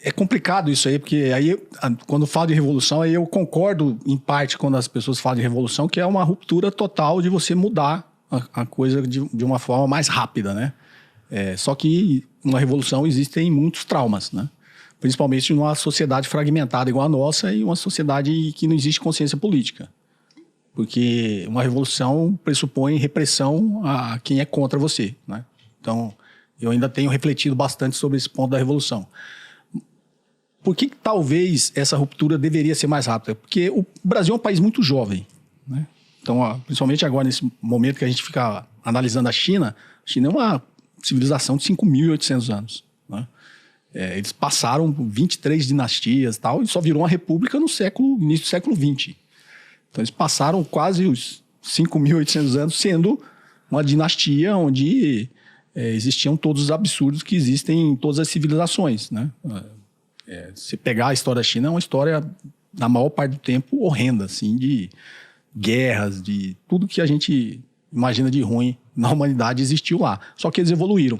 É complicado isso aí, porque aí, quando eu falo de revolução, aí eu concordo, em parte, quando as pessoas falam de revolução, que é uma ruptura total de você mudar a coisa de uma forma mais rápida, né? Só que uma revolução existem muitos traumas, né? Principalmente numa sociedade fragmentada igual a nossa e uma sociedade que não existe consciência política. Porque uma revolução pressupõe repressão a quem é contra você, né? Então, eu ainda tenho refletido bastante sobre esse ponto da revolução. Por que talvez essa ruptura deveria ser mais rápida? Porque o Brasil é um país muito jovem, né? Então, principalmente agora, nesse momento que a gente fica analisando a China é uma civilização de 5.800 anos, né? Eles passaram 23 dinastias e tal, e só virou uma república no início do século XX. Então, eles passaram quase os 5.800 anos sendo uma dinastia onde existiam todos os absurdos que existem em todas as civilizações, né? Se pegar a história da China, é uma história, na maior parte do tempo, horrenda, assim, de guerras, de tudo que a gente imagina de ruim na humanidade existiu lá. Só que eles evoluíram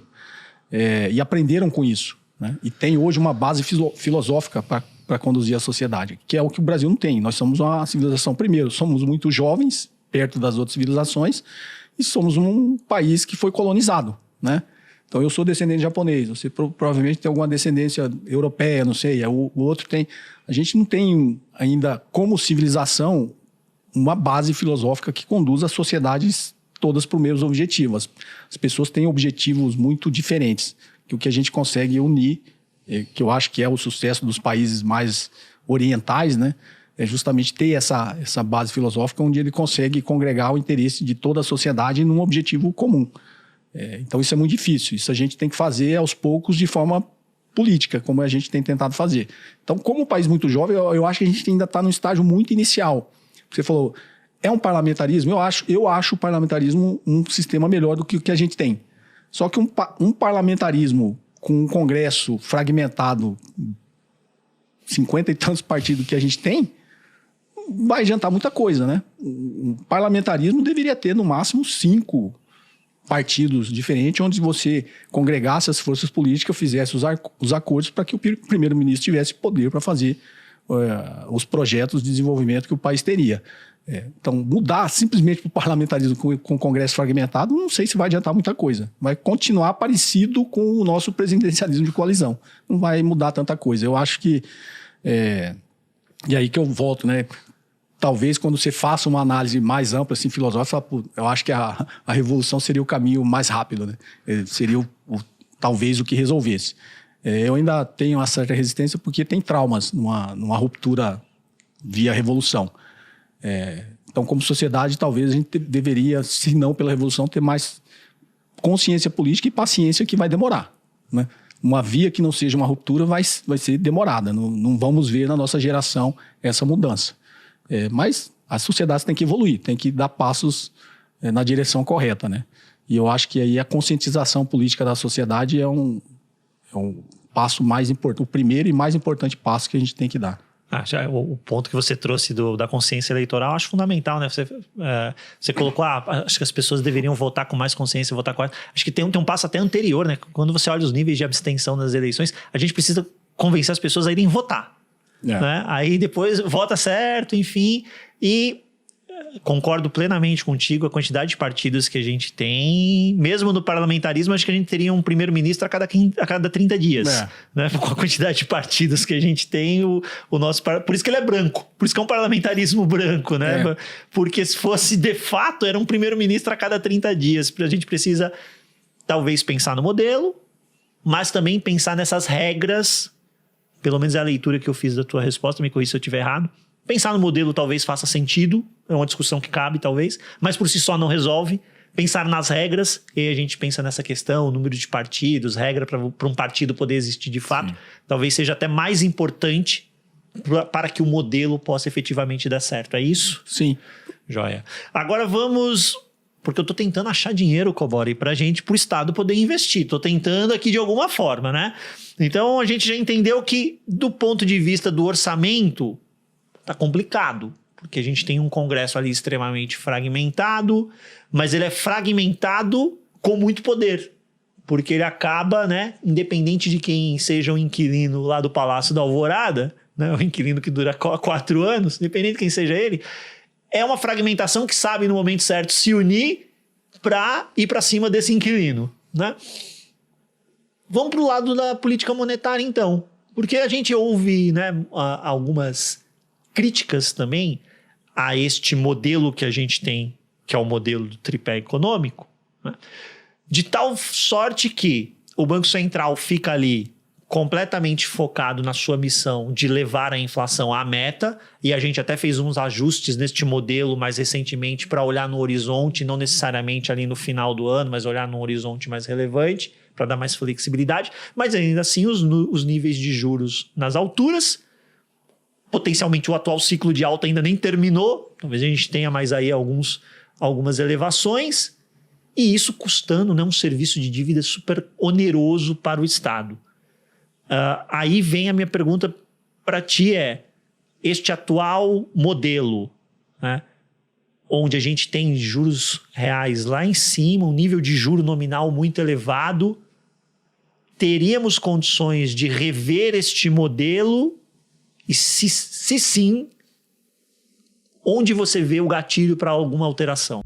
e aprenderam com isso, né? E tem hoje uma base filosófica para conduzir a sociedade, que é o que o Brasil não tem. Nós somos uma civilização, primeiro, somos muito jovens, perto das outras civilizações, e somos um país que foi colonizado, né? Então, eu sou descendente de japonês, você provavelmente tem alguma descendência europeia, não sei, o outro tem. A gente não tem ainda, como civilização, uma base filosófica que conduz as sociedades todas para os mesmos objetivos. As pessoas têm objetivos muito diferentes, que o que a gente consegue unir, que eu acho que é o sucesso dos países mais orientais, né? É justamente ter essa base filosófica onde ele consegue congregar o interesse de toda a sociedade num objetivo comum. Então isso é muito difícil, isso a gente tem que fazer aos poucos de forma política, como a gente tem tentado fazer. Então, como um país muito jovem, eu acho que a gente ainda está num estágio muito inicial. Você falou, é um parlamentarismo? Eu acho o parlamentarismo um sistema melhor do que o que a gente tem. Só que um parlamentarismo com um congresso fragmentado, 50 e tantos partidos que a gente tem, vai adiantar muita coisa, né? Um parlamentarismo deveria ter no máximo 5 partidos diferentes, onde você congregasse as forças políticas, fizesse os acordos para que o primeiro-ministro tivesse poder para fazer os projetos de desenvolvimento que o país teria. Então, mudar simplesmente para o parlamentarismo com o Congresso fragmentado, não sei se vai adiantar muita coisa. Vai continuar parecido com o nosso presidencialismo de coalizão. Não vai mudar tanta coisa. Eu acho que... E aí que eu volto, né? Talvez quando você faça uma análise mais ampla, assim, filosófica, eu acho que a revolução seria o caminho mais rápido, né? Seria talvez o que resolvesse. Eu ainda tenho uma certa resistência porque tem traumas numa ruptura via revolução. Então, como sociedade, talvez a gente deveria, se não pela revolução, ter mais consciência política e paciência, que vai demorar, né? Uma via que não seja uma ruptura vai ser demorada. Não vamos ver na nossa geração essa mudança. Mas a sociedade tem que evoluir, tem que dar passos na direção correta, né? E eu acho que aí a conscientização política da sociedade é um passo mais importante, o primeiro e mais importante passo que a gente tem que dar. O ponto que você trouxe da consciência eleitoral, acho fundamental, né? Você colocou, acho que as pessoas deveriam votar com mais consciência, votar com... Acho que tem um passo até anterior, né? Quando você olha os níveis de abstenção nas eleições, a gente precisa convencer as pessoas a irem votar. Né? Aí depois vota certo, enfim, e concordo plenamente contigo, a quantidade de partidos que a gente tem, mesmo no parlamentarismo, acho que a gente teria um primeiro-ministro a cada 30 dias, né? Com a quantidade de partidos que a gente tem, o nosso... Por isso que ele é branco, por isso que é um parlamentarismo branco, né? Porque se fosse de fato, era um primeiro-ministro a cada 30 dias, a gente precisa talvez pensar no modelo, mas também pensar nessas regras. Pelo menos é a leitura que eu fiz da tua resposta, me corrija se eu estiver errado. Pensar no modelo talvez faça sentido, é uma discussão que cabe talvez, mas por si só não resolve. Pensar nas regras, e aí a gente pensa nessa questão, o número de partidos, regra para um partido poder existir de fato, talvez seja até mais importante para que o modelo possa efetivamente dar certo. É isso? Sim. Joia. Agora vamos... Porque eu tô tentando achar dinheiro, Cobori, para o Estado poder investir. Tô tentando aqui de alguma forma, né? Então, a gente já entendeu que, do ponto de vista do orçamento, tá complicado. Porque a gente tem um Congresso ali extremamente fragmentado, mas ele é fragmentado com muito poder. porque ele acaba, né, independente de quem seja o inquilino lá do Palácio da Alvorada, né, o inquilino que dura 4 anos, independente de quem seja ele, é uma fragmentação que sabe no momento certo se unir para ir para cima desse inquilino, né? Vamos para o lado da política monetária, então, porque a gente ouve, né, algumas críticas também a este modelo que a gente tem, que é o modelo do tripé econômico, né? De tal sorte que o Banco Central fica ali completamente focado na sua missão de levar a inflação à meta, e a gente até fez uns ajustes neste modelo mais recentemente para olhar no horizonte, não necessariamente ali no final do ano, mas olhar num horizonte mais relevante, para dar mais flexibilidade, mas ainda assim os níveis de juros nas alturas, potencialmente o atual ciclo de alta ainda nem terminou, talvez a gente tenha mais aí algumas elevações, e isso custando, né, um serviço de dívida super oneroso para o Estado. Aí vem a minha pergunta para ti este atual modelo, né, onde a gente tem juros reais lá em cima, um nível de juro nominal muito elevado, teríamos condições de rever este modelo? E se sim, onde você vê o gatilho para alguma alteração?